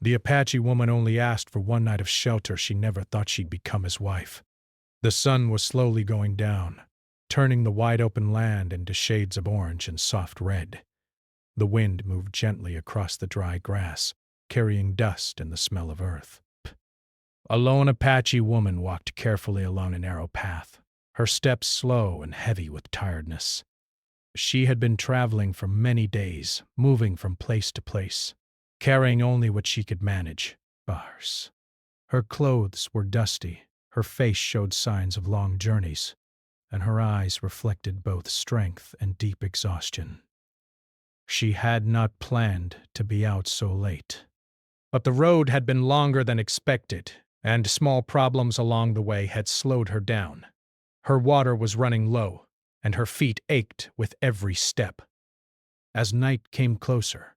The Apache woman only asked for one night of shelter. She never thought she'd become his wife. The sun was slowly going down, turning the wide-open land into shades of orange and soft red. The wind moved gently across the dry grass, carrying dust and the smell of earth. A lone Apache woman walked carefully along a narrow path, her steps slow and heavy with tiredness. She had been traveling for many days, moving from place to place, carrying only what she could manage, bars. Her clothes were dusty, her face showed signs of long journeys, and her eyes reflected both strength and deep exhaustion. She had not planned to be out so late. But the road had been longer than expected, and small problems along the way had slowed her down. Her water was running low, and her feet ached with every step. As night came closer,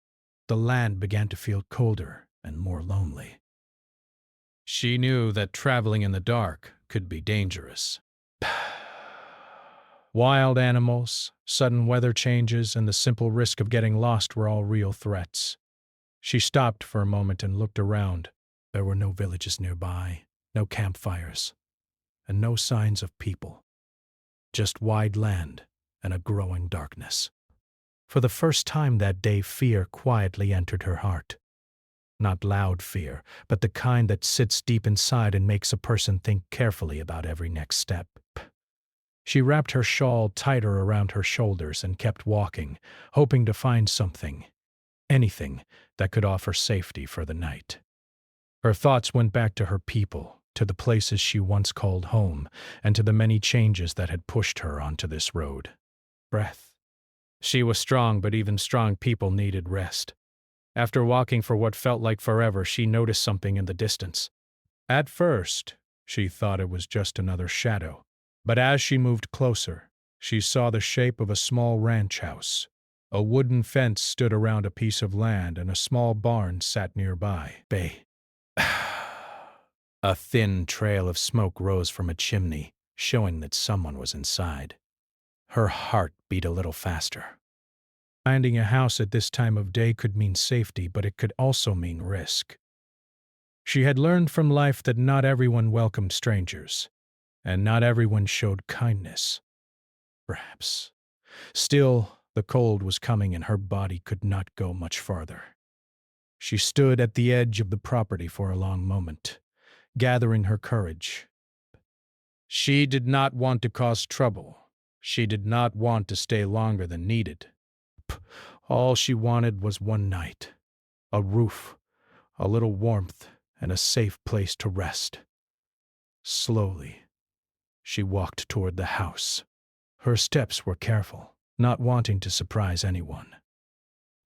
the land began to feel colder and more lonely. She knew that traveling in the dark could be dangerous. Wild animals, sudden weather changes, and the simple risk of getting lost were all real threats. She stopped for a moment and looked around. There were no villages nearby, no campfires, and no signs of people. Just wide land and a growing darkness. For the first time that day, fear quietly entered her heart. Not loud fear, but the kind that sits deep inside and makes a person think carefully about every next step. She wrapped her shawl tighter around her shoulders and kept walking, hoping to find something, anything that could offer safety for the night. Her thoughts went back to her people, to the places she once called home, and to the many changes that had pushed her onto this road. Breath. She was strong, but even strong people needed rest. After walking for what felt like forever, she noticed something in the distance. At first, she thought it was just another shadow, but as she moved closer, she saw the shape of a small ranch house. A wooden fence stood around a piece of land, and a small barn sat nearby. A thin trail of smoke rose from a chimney, showing that someone was inside. Her heart beat a little faster. Finding a house at this time of day could mean safety, but it could also mean risk. She had learned from life that not everyone welcomed strangers, and not everyone showed kindness. Perhaps. Still, the cold was coming and her body could not go much farther. She stood at the edge of the property for a long moment, gathering her courage. She did not want to cause trouble. She did not want to stay longer than needed. All she wanted was one night, a roof, a little warmth, and a safe place to rest. Slowly, she walked toward the house. Her steps were careful, not wanting to surprise anyone.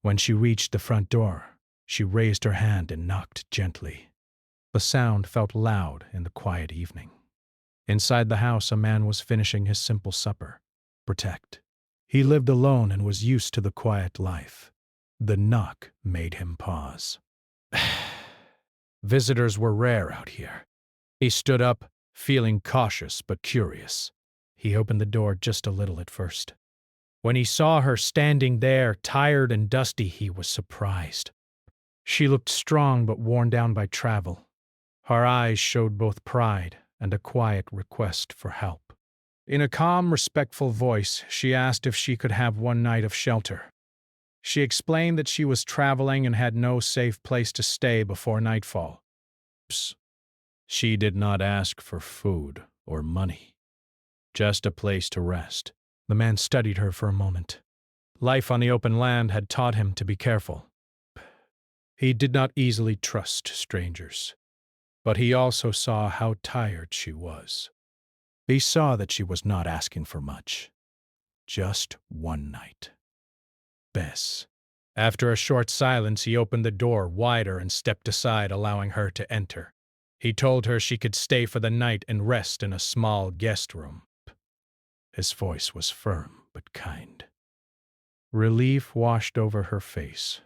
When she reached the front door, she raised her hand and knocked gently. The sound felt loud in the quiet evening. Inside the house, a man was finishing his simple supper. Protect. He lived alone and was used to the quiet life. The knock made him pause. Visitors were rare out here. He stood up, feeling cautious but curious. He opened the door just a little at first. When he saw her standing there, tired and dusty, he was surprised. She looked strong but worn down by travel. Her eyes showed both pride and a quiet request for help. In a calm, respectful voice, she asked if she could have one night of shelter. She explained that she was traveling and had no safe place to stay before nightfall. She did not ask for food or money, just a place to rest. The man studied her for a moment. Life on the open land had taught him to be careful. He did not easily trust strangers, but he also saw how tired she was. He saw that she was not asking for much. Just one night. Bess. After a short silence, he opened the door wider and stepped aside, allowing her to enter. He told her she could stay for the night and rest in a small guest room. His voice was firm but kind. Relief washed over her face.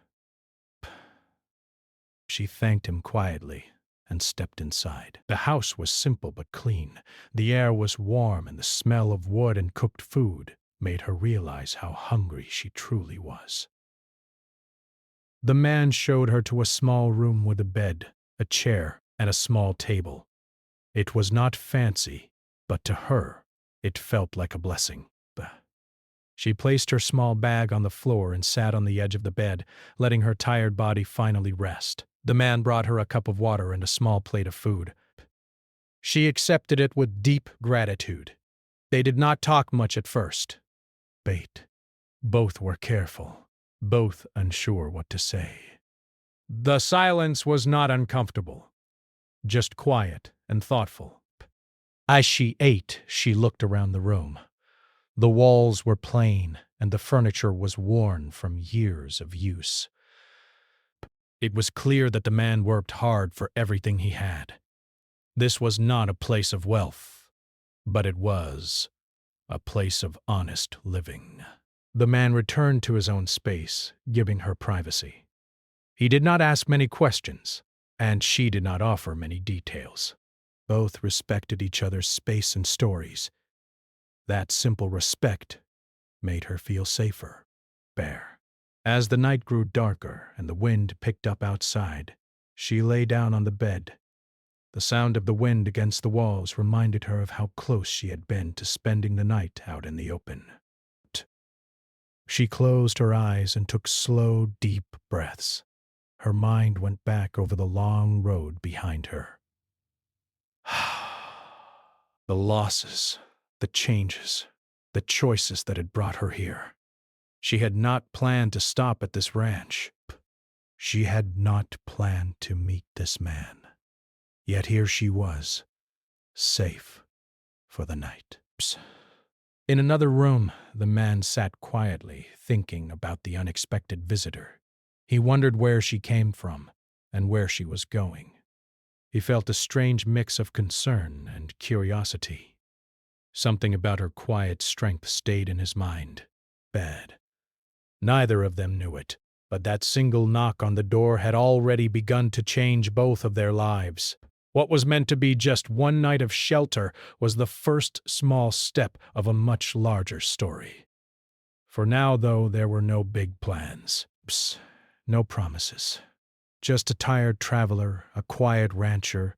She thanked him quietly and stepped inside. The house was simple but clean. The air was warm, and the smell of wood and cooked food made her realize how hungry she truly was. The man showed her to a small room with a bed, a chair, and a small table. It was not fancy, but to her, it felt like a blessing. She placed her small bag on the floor and sat on the edge of the bed, letting her tired body finally rest. The man brought her a cup of water and a small plate of food. She accepted it with deep gratitude. They did not talk much at first. Both were careful, both unsure what to say. The silence was not uncomfortable, just quiet and thoughtful. As she ate, she looked around the room. The walls were plain, and the furniture was worn from years of use. It was clear that the man worked hard for everything he had. This was not a place of wealth, but it was a place of honest living. The man returned to his own space, giving her privacy. He did not ask many questions, and she did not offer many details. Both respected each other's space and stories. That simple respect made her feel safer. As the night grew darker and the wind picked up outside, she lay down on the bed. The sound of the wind against the walls reminded her of how close she had been to spending the night out in the open. She closed her eyes and took slow, deep breaths. Her mind went back over the long road behind her. The losses, the changes, the choices that had brought her here. She had not planned to stop at this ranch. She had not planned to meet this man. Yet here she was, safe for the night. In another room, the man sat quietly, thinking about the unexpected visitor. He wondered where she came from and where she was going. He felt a strange mix of concern and curiosity. Something about her quiet strength stayed in his mind. Neither of them knew it, but that single knock on the door had already begun to change both of their lives. What was meant to be just one night of shelter was the first small step of a much larger story. For now, though, there were no big plans. No promises. Just a tired traveler, a quiet rancher,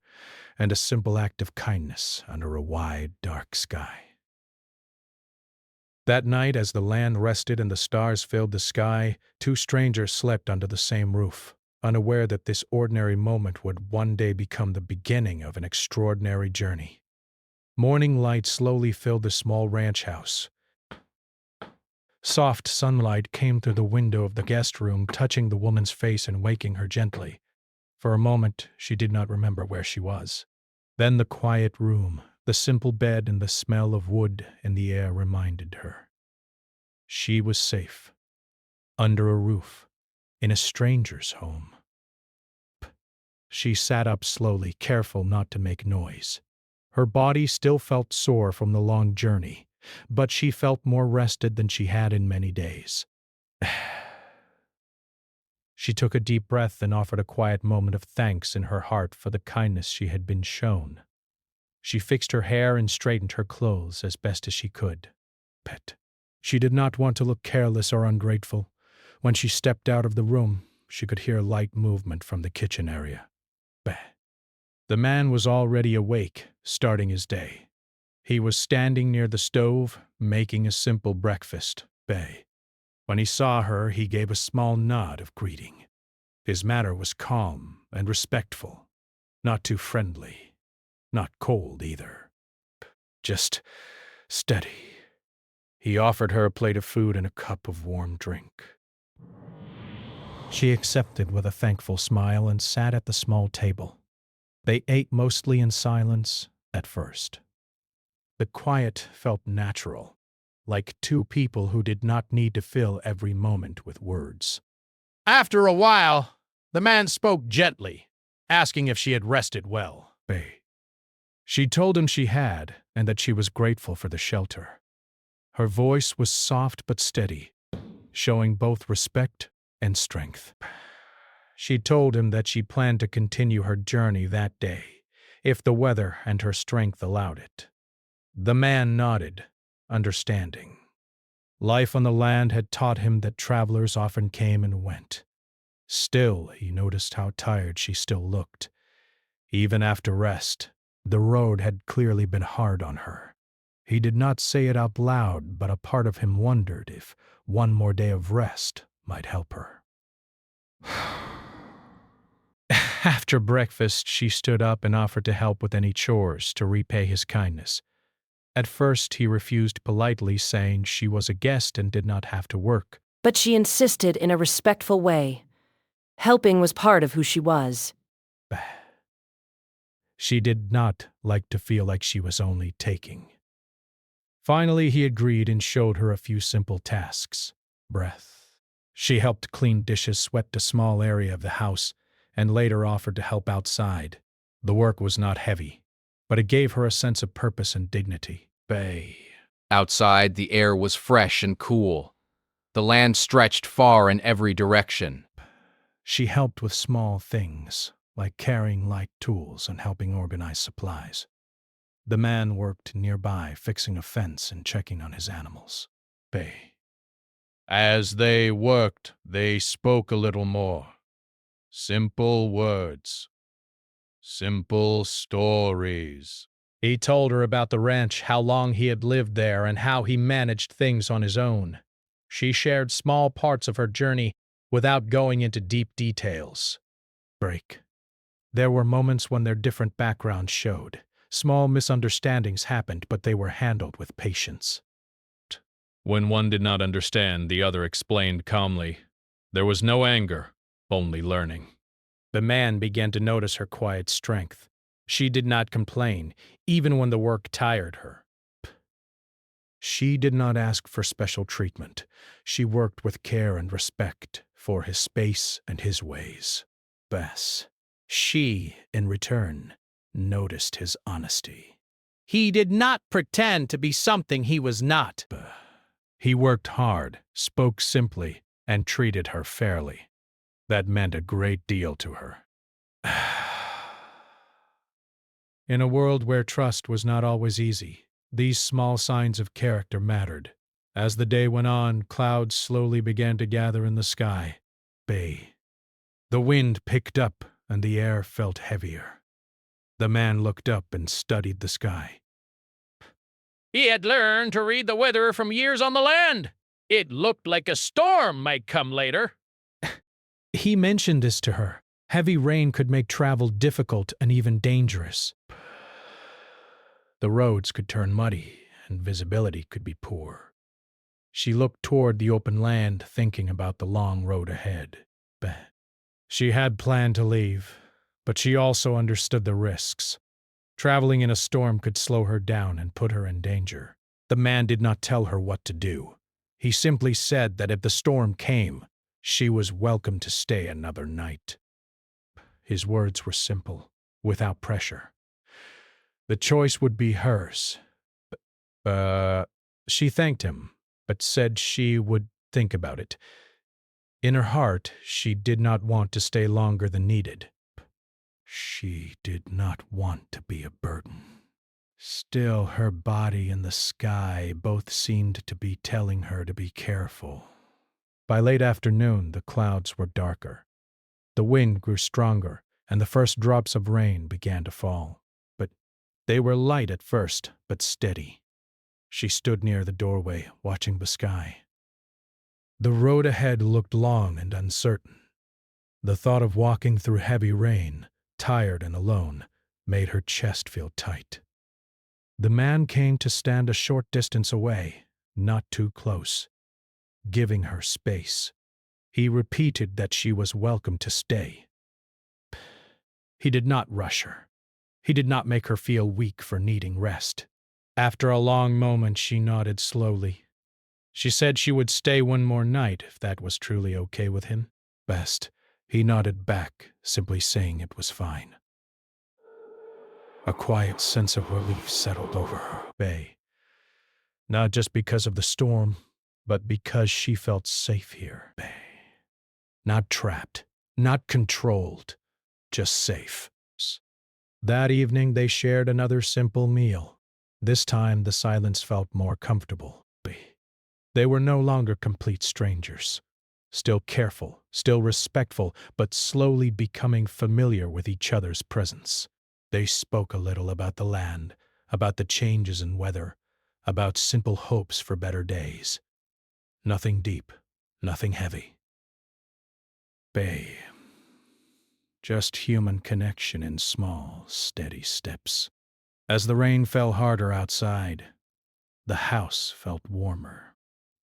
and a simple act of kindness under a wide, dark sky. That night, as the land rested and the stars filled the sky, two strangers slept under the same roof, unaware that this ordinary moment would one day become the beginning of an extraordinary journey. Morning light slowly filled the small ranch house. Soft sunlight came through the window of the guest room, touching the woman's face and waking her gently. For a moment, she did not remember where she was. Then the quiet room, the simple bed and the smell of wood in the air reminded her. She was safe, under a roof, in a stranger's home. She sat up slowly, careful not to make noise. Her body still felt sore from the long journey, but she felt more rested than she had in many days. She took a deep breath and offered a quiet moment of thanks in her heart for the kindness she had been shown. She fixed her hair and straightened her clothes as best as she could. She did not want to look careless or ungrateful. When she stepped out of the room, she could hear light movement from the kitchen area. The man was already awake, starting his day. He was standing near the stove, making a simple breakfast. When he saw her, he gave a small nod of greeting. His manner was calm and respectful, not too friendly, not cold either. Just steady. He offered her a plate of food and a cup of warm drink. She accepted with a thankful smile and sat at the small table. They ate mostly in silence at first. The quiet felt natural, like two people who did not need to fill every moment with words. After a while, the man spoke gently, asking if she had rested well. She told him she had, and that she was grateful for the shelter. Her voice was soft but steady, showing both respect and strength. She told him that she planned to continue her journey that day, if the weather and her strength allowed it. The man nodded, understanding. Life on the land had taught him that travelers often came and went. Still, he noticed how tired she still looked. Even after rest, the road had clearly been hard on her. He did not say it out loud, but a part of him wondered if one more day of rest might help her. After breakfast, she stood up and offered to help with any chores to repay his kindness. At first, he refused politely, saying she was a guest and did not have to work. But she insisted in a respectful way. Helping was part of who she was. She did not like to feel like she was only taking. Finally, he agreed and showed her a few simple tasks. Breath. She helped clean dishes, swept a small area of the house, and later offered to help outside. The work was not heavy, but it gave her a sense of purpose and dignity. Outside, the air was fresh and cool. The land stretched far in every direction. She helped with small things, like carrying light tools and helping organize supplies. The man worked nearby, fixing a fence and checking on his animals. As they worked, they spoke a little more. Simple words. Simple stories. He told her about the ranch, how long he had lived there, and how he managed things on his own. She shared small parts of her journey without going into deep details. There were moments when their different backgrounds showed. Small misunderstandings happened, but they were handled with patience. When one did not understand, the other explained calmly. There was no anger, only learning. The man began to notice her quiet strength. She did not complain, even when the work tired her. She did not ask for special treatment. She worked with care and respect for his space and his ways. She, in return, noticed his honesty. He did not pretend to be something he was not. He worked hard, spoke simply, and treated her fairly. That meant a great deal to her. In a world where trust was not always easy, these small signs of character mattered. As the day went on, clouds slowly began to gather in the sky. The wind picked up and the air felt heavier. The man looked up and studied the sky. He had learned to read the weather from years on the land. It looked like a storm might come later. He mentioned this to her. Heavy rain could make travel difficult and even dangerous. The roads could turn muddy and visibility could be poor. She looked toward the open land, thinking about the long road ahead. She had planned to leave, but she also understood the risks. Traveling in a storm could slow her down and put her in danger. The man did not tell her what to do. He simply said that if the storm came, she was welcome to stay another night. His words were simple, without pressure. The choice would be hers. She thanked him, but said she would think about it. In her heart, she did not want to stay longer than needed. She did not want to be a burden. Still, her body and the sky both seemed to be telling her to be careful. By late afternoon, the clouds were darker. The wind grew stronger, and the first drops of rain began to fall. But they were light at first, but steady. She stood near the doorway, watching the sky. The road ahead looked long and uncertain. The thought of walking through heavy rain, tired and alone, made her chest feel tight. The man came to stand a short distance away, not too close, giving her space. He repeated that she was welcome to stay. He did not rush her. He did not make her feel weak for needing rest. After a long moment, she nodded slowly. She said she would stay one more night if that was truly okay with him. He nodded back, simply saying it was fine. A quiet sense of relief settled over her. Not just because of the storm, but because she felt safe here. Not trapped, not controlled, just safe. That evening they shared another simple meal. This time the silence felt more comfortable. They were no longer complete strangers. Still careful, still respectful, but slowly becoming familiar with each other's presence. They spoke a little about the land, about the changes in weather, about simple hopes for better days. Nothing deep, nothing heavy. Bay. Just human connection in small, steady steps. As the rain fell harder outside, the house felt warmer.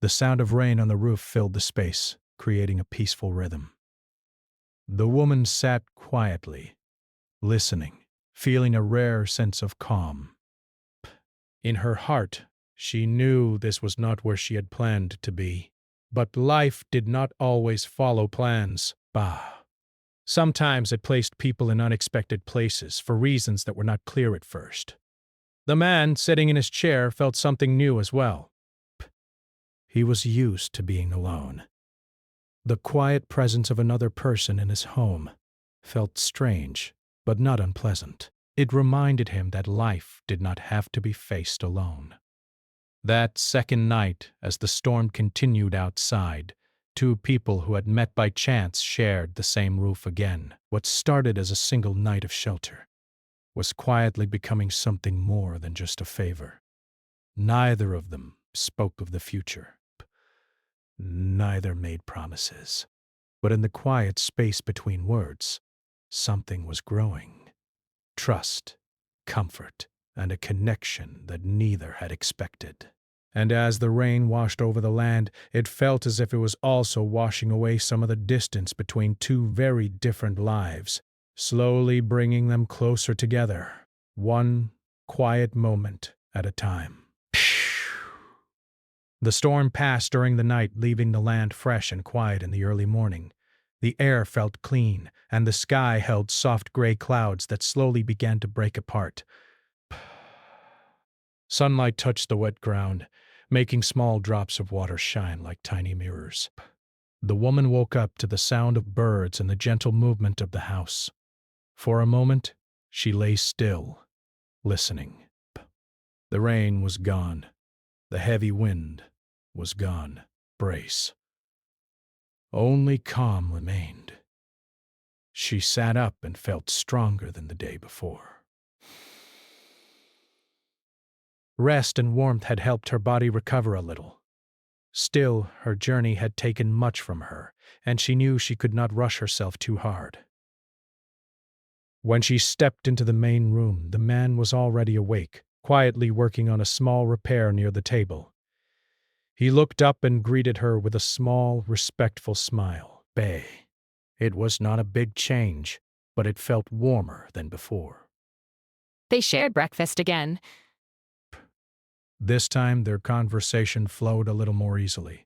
The sound of rain on the roof filled the space, creating a peaceful rhythm. The woman sat quietly, listening, feeling a rare sense of calm. In her heart, she knew this was not where she had planned to be. But life did not always follow plans. Bah. Sometimes it placed people in unexpected places for reasons that were not clear at first. The man, sitting in his chair, felt something new as well. He was used to being alone. The quiet presence of another person in his home felt strange, but not unpleasant. It reminded him that life did not have to be faced alone. That second night, as the storm continued outside, two people who had met by chance shared the same roof again. What started as a single night of shelter was quietly becoming something more than just a favor. Neither of them spoke of the future. Neither made promises. But in the quiet space between words, something was growing. Trust, comfort, and a connection that neither had expected. And as the rain washed over the land, it felt as if it was also washing away some of the distance between two very different lives, slowly bringing them closer together, one quiet moment at a time. The storm passed during the night, leaving the land fresh and quiet in the early morning. The air felt clean, and the sky held soft gray clouds that slowly began to break apart. Sunlight touched the wet ground, making small drops of water shine like tiny mirrors. The woman woke up to the sound of birds and the gentle movement of the house. For a moment, she lay still, listening. The rain was gone. The heavy wind was gone. Brace. Only calm remained. She sat up and felt stronger than the day before. Rest and warmth had helped her body recover a little. Still, her journey had taken much from her, and she knew she could not rush herself too hard. When she stepped into the main room, the man was already awake, quietly working on a small repair near the table. He looked up and greeted her with a small, respectful smile. Bay. It was not a big change, but it felt warmer than before. They shared breakfast again. This time their conversation flowed a little more easily.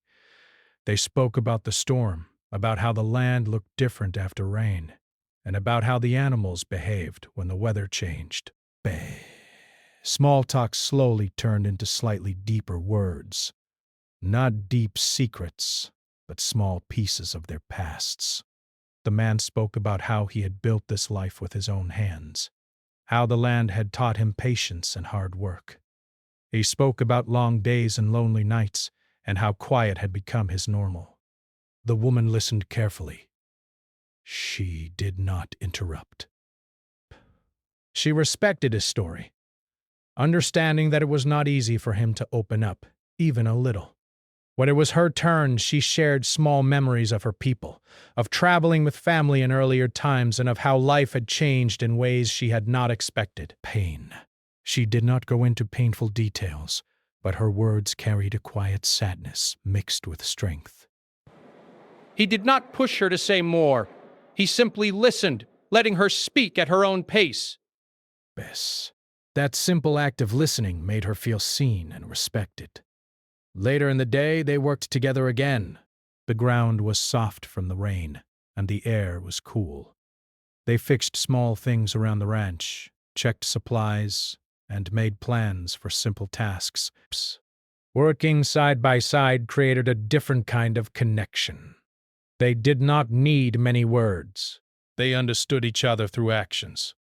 They spoke about the storm, about how the land looked different after rain, and about how the animals behaved when the weather changed. Bay. Small talk slowly turned into slightly deeper words. Not deep secrets, but small pieces of their pasts. The man spoke about how he had built this life with his own hands, how the land had taught him patience and hard work. He spoke about long days and lonely nights, and how quiet had become his normal. The woman listened carefully. She did not interrupt. She respected his story, understanding that it was not easy for him to open up, even a little. When it was her turn, she shared small memories of her people, of traveling with family in earlier times, and of how life had changed in ways she had not expected. Pain. She did not go into painful details, but her words carried a quiet sadness mixed with strength. He did not push her to say more. He simply listened, letting her speak at her own pace. Bess. That simple act of listening made her feel seen and respected. Later in the day, they worked together again. The ground was soft from the rain, and the air was cool. They fixed small things around the ranch, checked supplies, and made plans for simple tasks. Working side by side created a different kind of connection. They did not need many words. They understood each other through actions.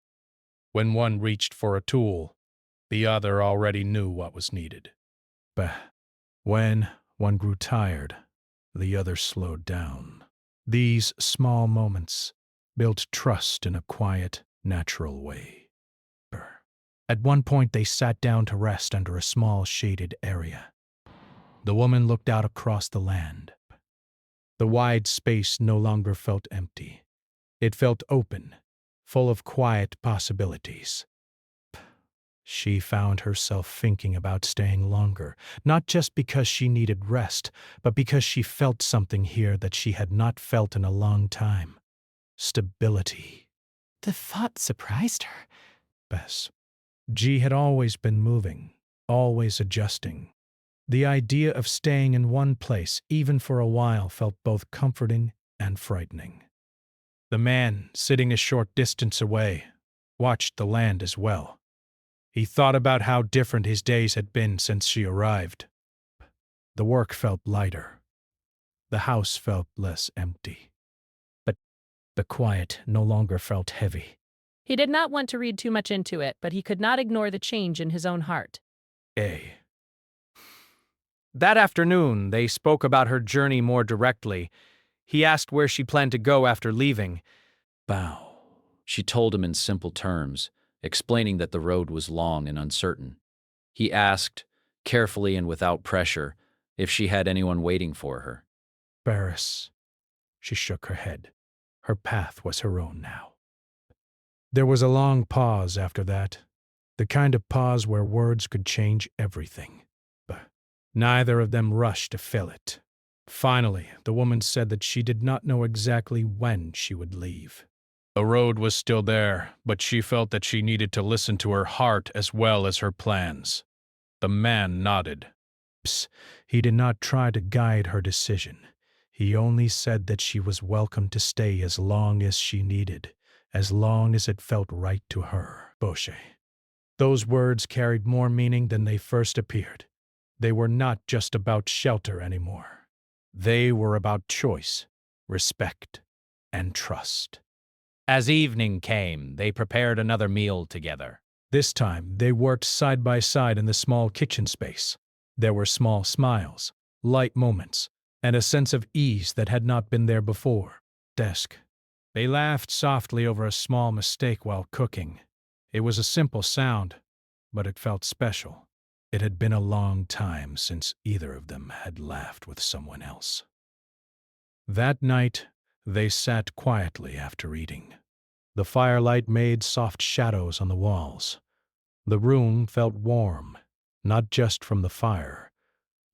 When one reached for a tool, the other already knew what was needed. But when one grew tired, The other slowed down. These small moments built trust in a quiet, natural way. At one point, they sat down to rest under a small shaded area. The woman looked out across the land. The wide space no longer felt empty. It felt open, full of quiet possibilities. She found herself thinking about staying longer, not just because she needed rest, but because she felt something here that she had not felt in a long time. Stability. The thought surprised her. Bess. G had always been moving, always adjusting. The idea of staying in one place, even for a while, felt both comforting and frightening. The man, sitting a short distance away, watched the land as well. He thought about how different his days had been since she arrived. The work felt lighter. The house felt less empty. But the quiet no longer felt heavy. He did not want to read too much into it, but he could not ignore the change in his own heart. That afternoon, they spoke about her journey more directly. He asked where she planned to go after leaving. Bow. She told him in simple terms, explaining that the road was long and uncertain. He asked, carefully and without pressure, if she had anyone waiting for her. Barris. She shook her head. Her path was her own now. There was a long pause after that, the kind of pause where words could change everything. But neither of them rushed to fill it. Finally, the woman said that she did not know exactly when she would leave. The road was still there, but she felt that she needed to listen to her heart as well as her plans. The man nodded. He did not try to guide her decision. He only said that she was welcome to stay as long as she needed, as long as it felt right to her. Boshe. Those words carried more meaning than they first appeared. They were not just about shelter anymore. They were about choice, respect, and trust. As evening came, they prepared another meal together. This time, they worked side by side in the small kitchen space. There were small smiles, light moments, and a sense of ease that had not been there before. Desk. They laughed softly over a small mistake while cooking. It was a simple sound, but it felt special. It had been a long time since either of them had laughed with someone else. That night, they sat quietly after eating. The firelight made soft shadows on the walls. The room felt warm, not just from the fire,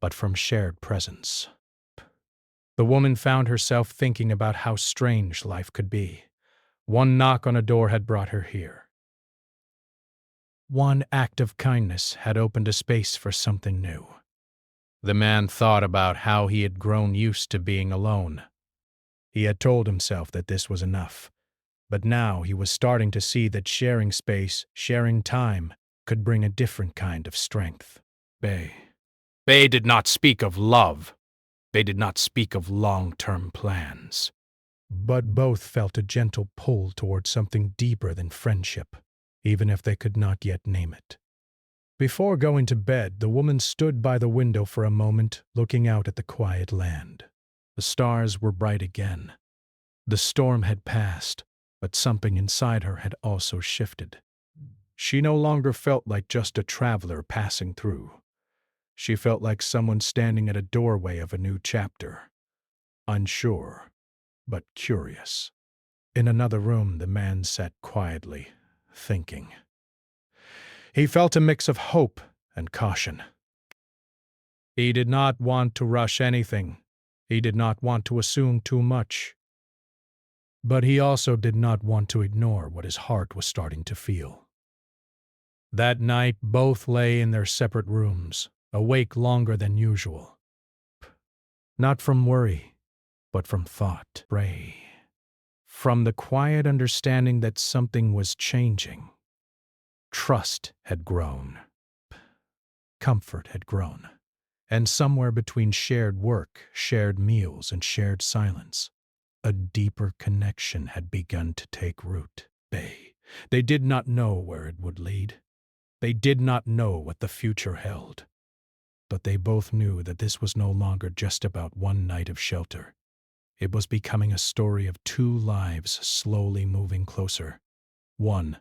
but from shared presence. The woman found herself thinking about how strange life could be. One knock on a door had brought her here. One act of kindness had opened a space for something new. The man thought about how he had grown used to being alone. He had told himself that this was enough, but now he was starting to see that sharing space, sharing time, could bring a different kind of strength. They did not speak of love. They did not speak of long-term plans. But both felt a gentle pull toward something deeper than friendship, even if they could not yet name it. Before going to bed, the woman stood by the window for a moment, looking out at the quiet land. The stars were bright again. The storm had passed, but something inside her had also shifted. She no longer felt like just a traveler passing through. She felt like someone standing at a doorway of a new chapter, unsure, but curious. In another room, the man sat quietly, thinking. He felt a mix of hope and caution. He did not want to rush anything. He did not want to assume too much. But he also did not want to ignore what his heart was starting to feel. That night, both lay in their separate rooms, awake longer than usual. Not from worry, but from thought. Pray. From the quiet understanding that something was changing. Trust had grown. Comfort had grown. And somewhere between shared work, shared meals, and shared silence, a deeper connection had begun to take root. They did not know where it would lead. They did not know what the future held. But they both knew that this was no longer just about one night of shelter. It was becoming a story of two lives slowly moving closer. One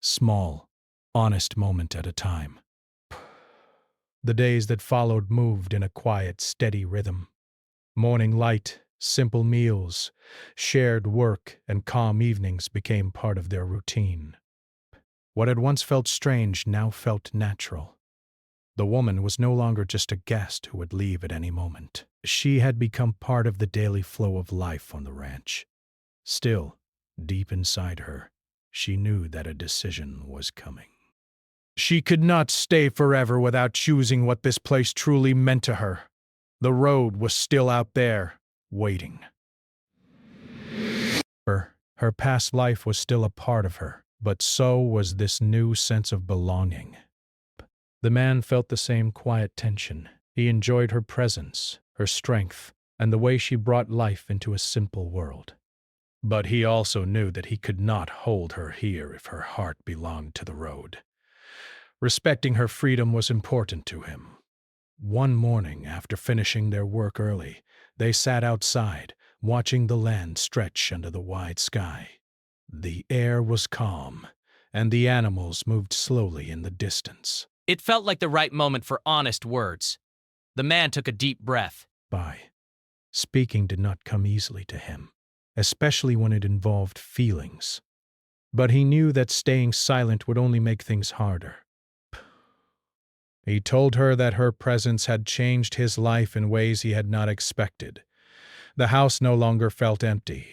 small, honest moment at a time. The days that followed moved in a quiet, steady rhythm. Morning light, simple meals, shared work, and calm evenings became part of their routine. What had once felt strange now felt natural. The woman was no longer just a guest who would leave at any moment. She had become part of the daily flow of life on the ranch. Still, deep inside her, she knew that a decision was coming. She could not stay forever without choosing what this place truly meant to her. The road was still out there, waiting. Her past life was still a part of her, but so was this new sense of belonging. The man felt the same quiet tension. He enjoyed her presence, her strength, and the way she brought life into a simple world. But he also knew that he could not hold her here if her heart belonged to the road. Respecting her freedom was important to him. One morning, after finishing their work early, they sat outside, watching the land stretch under the wide sky. The air was calm, and the animals moved slowly in the distance. It felt like the right moment for honest words. The man took a deep breath. Speaking did not come easily to him, especially when it involved feelings. But he knew that staying silent would only make things harder. He told her that her presence had changed his life in ways he had not expected. The house no longer felt empty.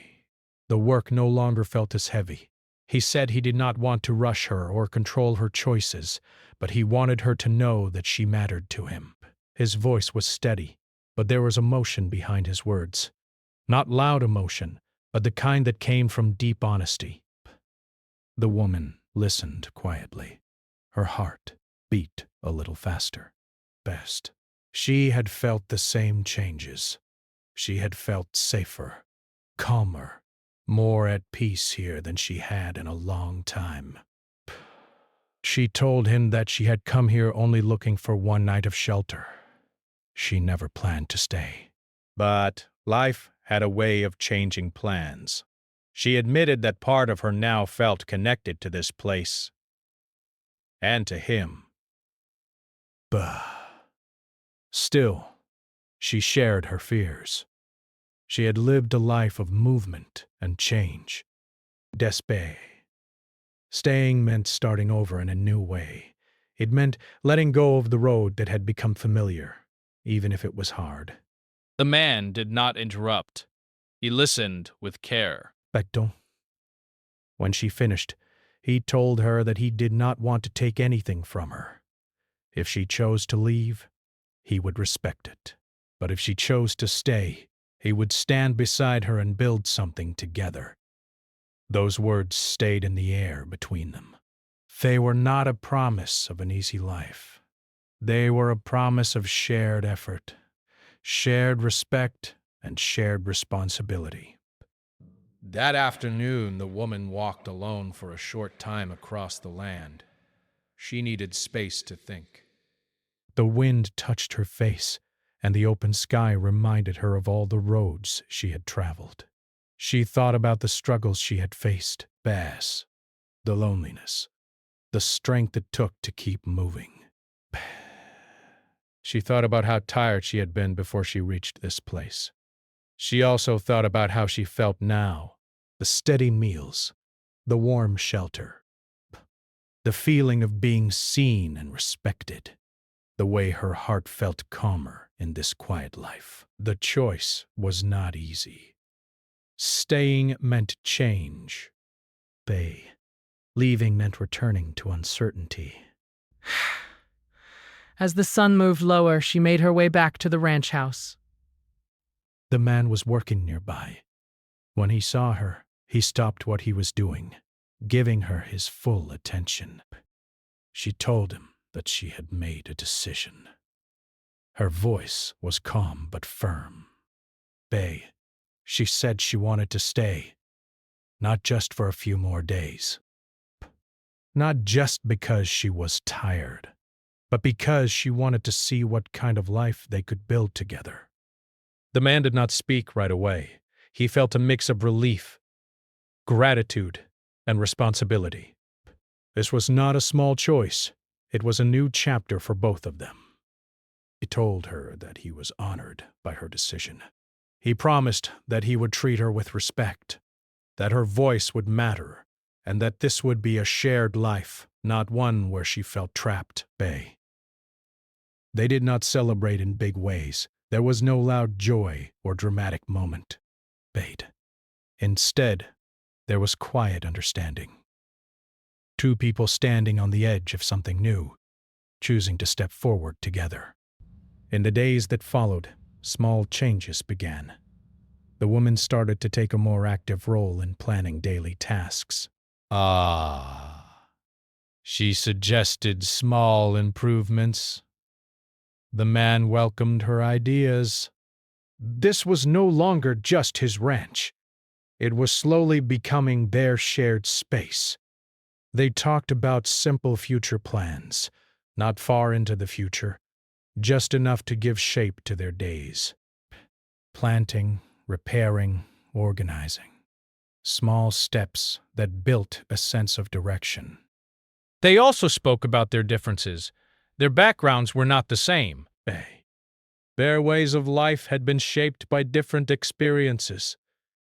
The work no longer felt as heavy. He said he did not want to rush her or control her choices, but he wanted her to know that she mattered to him. His voice was steady, but there was emotion behind his words. Not loud emotion, but the kind that came from deep honesty. The woman listened quietly. Her heart beat a little faster. She had felt the same changes. She had felt safer, calmer, more at peace here than she had in a long time. She told him that she had come here only looking for one night of shelter. She never planned to stay. But life had a way of changing plans. She admitted that part of her now felt connected to this place and to him. Still, she shared her fears. She had lived a life of movement and change. Staying meant starting over in a new way. It meant letting go of the road that had become familiar, even if it was hard. The man did not interrupt. He listened with care. When she finished, he told her that he did not want to take anything from her. If she chose to leave, he would respect it. But if she chose to stay, he would stand beside her and build something together. Those words stayed in the air between them. They were not a promise of an easy life. They were a promise of shared effort, shared respect, and shared responsibility. That afternoon, the woman walked alone for a short time across the land. She needed space to think. The wind touched her face, and the open sky reminded her of all the roads she had traveled. She thought about the struggles she had faced, the loneliness, the strength it took to keep moving. She thought about how tired she had been before she reached this place. She also thought about how she felt now, the steady meals, the warm shelter, the feeling of being seen and respected, the way her heart felt calmer in this quiet life. The choice was not easy. Staying meant change. Leaving meant returning to uncertainty. As the sun moved lower, she made her way back to the ranch house. The man was working nearby. When he saw her, he stopped what he was doing, giving her his full attention. She told him that she had made a decision. Her voice was calm but firm. She said she wanted to stay, not just for a few more days. Not just because she was tired, but because she wanted to see what kind of life they could build together. The man did not speak right away. He felt a mix of relief, gratitude, and responsibility. This was not a small choice. It was a new chapter for both of them. He told her that he was honored by her decision. He promised that he would treat her with respect, that her voice would matter, and that this would be a shared life, not one where she felt trapped. They did not celebrate in big ways. There was no loud joy or dramatic moment. Instead, there was quiet understanding. Two people standing on the edge of something new, choosing to step forward together. In the days that followed, small changes began. The woman started to take a more active role in planning daily tasks. She suggested small improvements. The man welcomed her ideas. This was no longer just his ranch. It was slowly becoming their shared space. They talked about simple future plans, not far into the future, just enough to give shape to their days. Planting, repairing, organizing. Small steps that built a sense of direction. They also spoke about their differences. Their backgrounds were not the same. Their ways of life had been shaped by different experiences,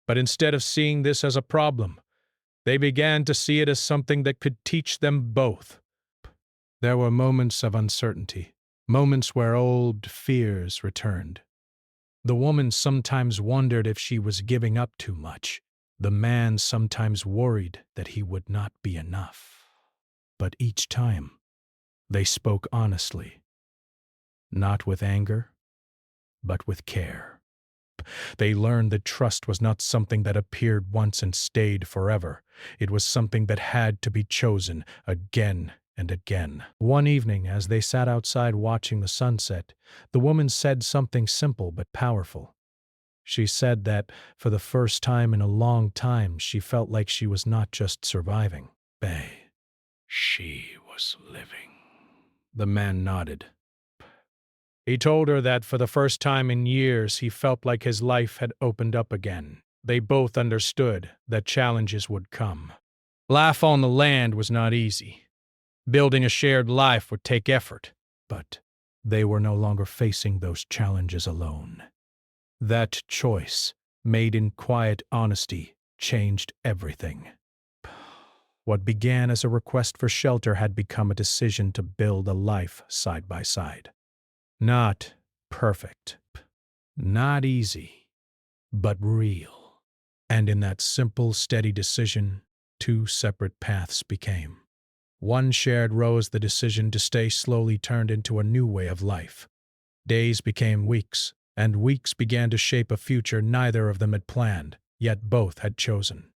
but instead of seeing this as a problem, they began to see it as something that could teach them both. There were moments of uncertainty, moments where old fears returned. The woman sometimes wondered if she was giving up too much. The man sometimes worried that he would not be enough. But each time, they spoke honestly, not with anger, but with care. They learned that trust was not something that appeared once and stayed forever. It was something that had to be chosen again and again. One evening, as they sat outside watching the sunset, the woman said something simple but powerful. She said that, for the first time in a long time, she felt like she was not just surviving. She was living. The man nodded. He told her that for the first time in years he felt like his life had opened up again. They both understood that challenges would come. Life on the land was not easy. Building a shared life would take effort, but they were no longer facing those challenges alone. That choice, made in quiet honesty, changed everything. What began as a request for shelter had become a decision to build a life side by side. Not perfect, not easy, but real. And in that simple, steady decision, two separate paths became. One shared rose. The decision to stay slowly turned into a new way of life. Days became weeks, and weeks began to shape a future neither of them had planned, yet both had chosen.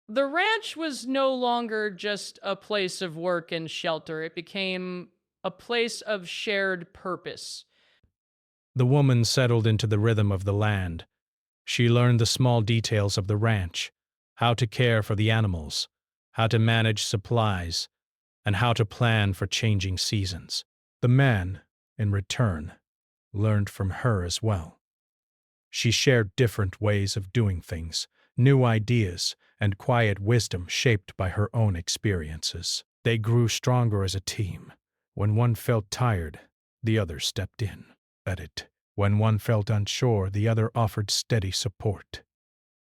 The ranch was no longer just a place of work and shelter. It became a place of shared purpose. The woman settled into the rhythm of the land. She learned the small details of the ranch, how to care for the animals, how to manage supplies, and how to plan for changing seasons. The man, in return, learned from her as well. She shared different ways of doing things, new ideas, and quiet wisdom shaped by her own experiences. They grew stronger as a team. When one felt tired, the other stepped in. When one felt unsure, the other offered steady support.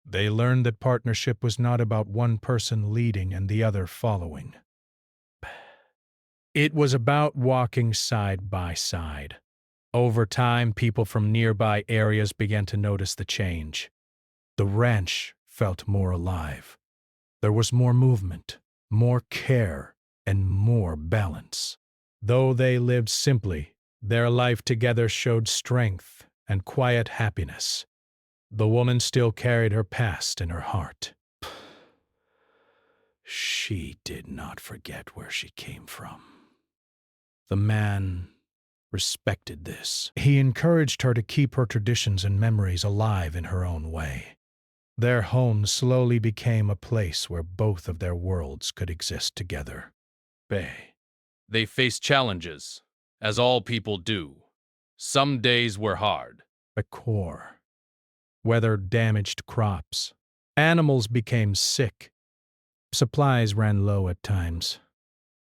They learned that partnership was not about one person leading and the other following. It was about walking side by side. Over time, people from nearby areas began to notice the change. The ranch felt more alive. There was more movement, more care, and more balance. Though they lived simply, their life together showed strength and quiet happiness. The woman still carried her past in her heart. She did not forget where she came from. The man respected this. He encouraged her to keep her traditions and memories alive in her own way. Their home slowly became a place where both of their worlds could exist together. They faced challenges, as all people do. Some days were hard. The core. Weather damaged crops. Animals became sick. Supplies ran low at times.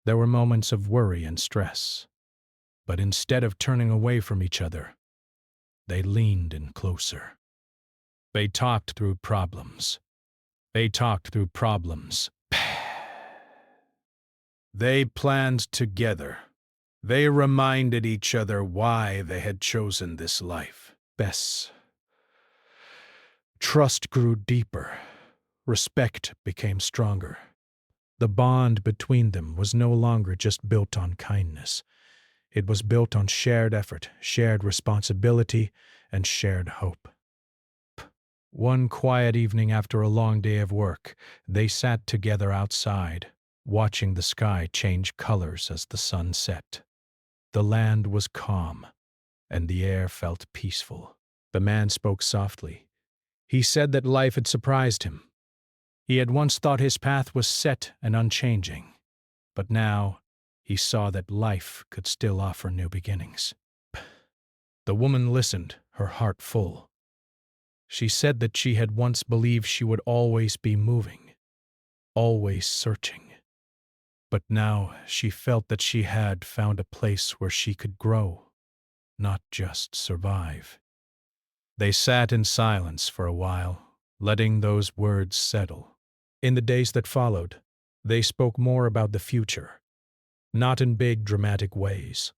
There were moments of worry and stress. But instead of turning away from each other, they leaned in closer. They talked through problems. They talked through problems. They planned together. They reminded each other why they had chosen this life. Bess. Trust grew deeper. Respect became stronger. The bond between them was no longer just built on kindness. It was built on shared effort, shared responsibility, and shared hope. One quiet evening after a long day of work, they sat together outside, watching the sky change colors as the sun set. The land was calm, and the air felt peaceful. The man spoke softly. He said that life had surprised him. He had once thought his path was set and unchanging, but now he saw that life could still offer new beginnings. The woman listened, her heart full. She said that she had once believed she would always be moving, always searching. But now she felt that she had found a place where she could grow, not just survive. They sat in silence for a while, letting those words settle. In the days that followed, they spoke more about the future, not in big dramatic ways,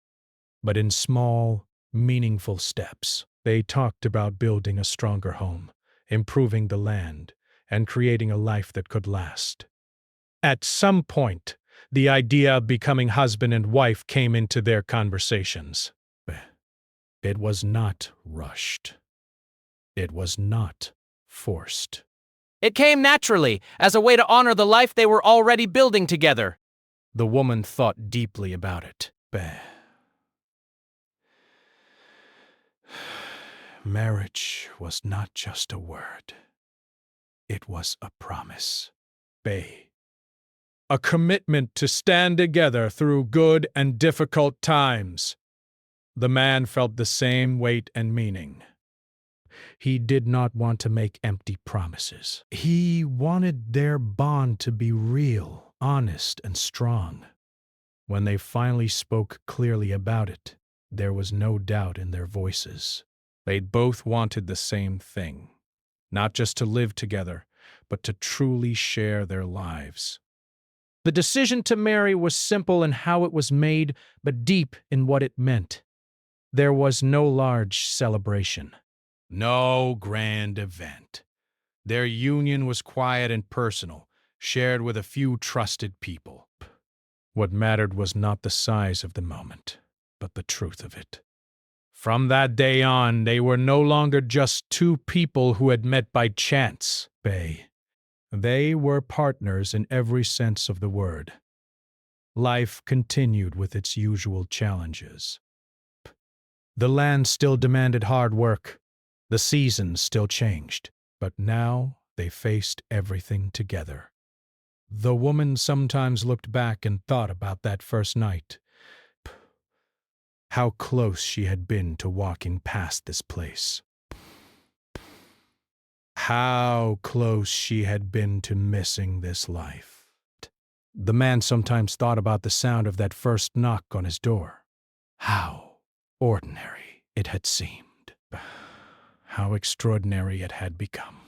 but in small, meaningful steps. They talked about building a stronger home, improving the land, and creating a life that could last. At some point, the idea of becoming husband and wife came into their conversations. It was not rushed. It was not forced. It came naturally, as a way to honor the life they were already building together. The woman thought deeply about it. Marriage was not just a word. It was a promise. A commitment to stand together through good and difficult times. The man felt the same weight and meaning. He did not want to make empty promises. He wanted their bond to be real, honest, and strong. When they finally spoke clearly about it, there was no doubt in their voices. They both wanted the same thing, not just to live together, but to truly share their lives. The decision to marry was simple in how it was made, but deep in what it meant. There was no large celebration, no grand event. Their union was quiet and personal, shared with a few trusted people. What mattered was not the size of the moment, but the truth of it. From that day on, they were no longer just two people who had met by chance. They were partners in every sense of the word. Life continued with its usual challenges. The land still demanded hard work. The seasons still changed. But now they faced everything together. The woman sometimes looked back and thought about that first night. How close she had been to walking past this place. How close she had been to missing this life. The man sometimes thought about the sound of that first knock on his door. How ordinary it had seemed. How extraordinary it had become.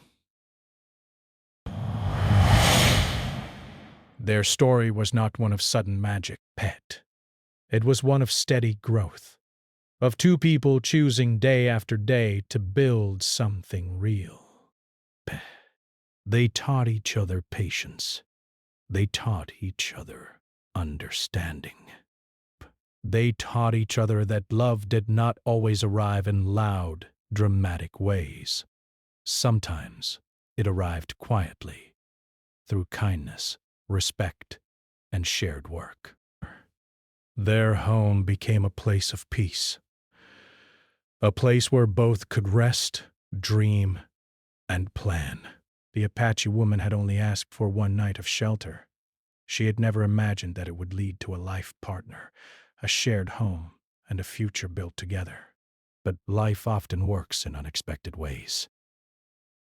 Their story was not one of sudden magic, Pet. It was one of steady growth, of two people choosing day after day to build something real. They taught each other patience. They taught each other understanding. They taught each other that love did not always arrive in loud, dramatic ways. Sometimes it arrived quietly, through kindness, respect, and shared work. Their home became a place of peace, a place where both could rest, dream, and plan. The Apache woman had only asked for one night of shelter. She had never imagined that it would lead to a life partner, a shared home, and a future built together. But life often works in unexpected ways.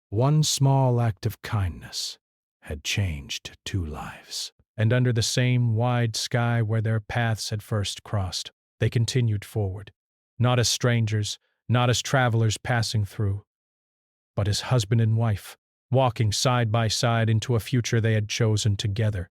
One small act of kindness had changed two lives. And under the same wide sky where their paths had first crossed, they continued forward, not as strangers, not as travelers passing through, but as husband and wife, walking side by side into a future they had chosen together.